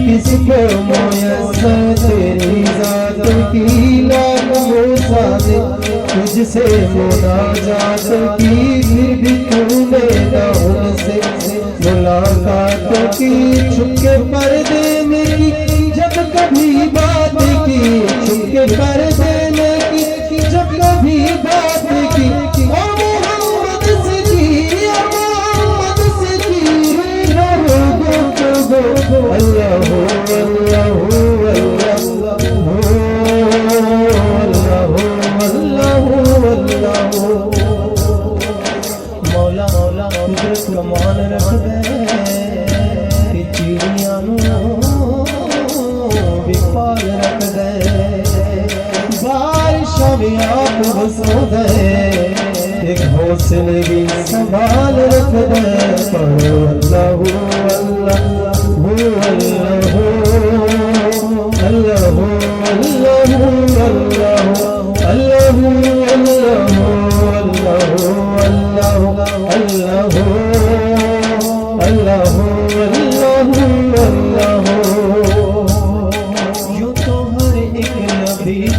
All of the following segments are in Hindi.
किसको मुयस्सर तेरी जात की लाख मोसाने तुझसे मुनाजात की फिर भी तूने न उनसे मुलाकात की छुपके पर्दे में की जब कभी बात की छुपके पर्दे में की जब कभी बात की मोहम्मद से की मोहम्मद से की अल्लाह मौला मौला कुदरत कमान रख दे चिड़िया भी पाल रख दे बारिशों में आप हंसो दे एक हौसले भी संभाल रख दे पढ़ो अल्लाह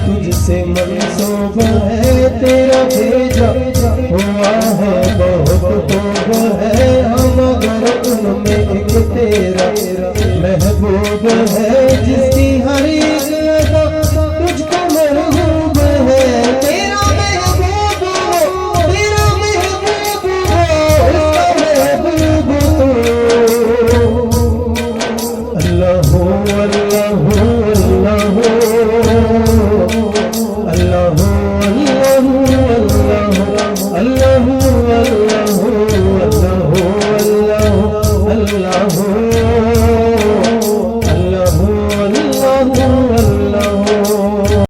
तुझसे मंसूब है तेरा भेजा हुआ है बहुत खूब है हम अगर उनमें एक तेरा महबूब है जिसकी हर एक अदा तुझको महबूब है तेरा महबूब हो तेरा महबूब हो उसका महबूब अल्लाह अल्लाह अल्लाह अल्लाह अल्लाह अल्लाह अल्लाह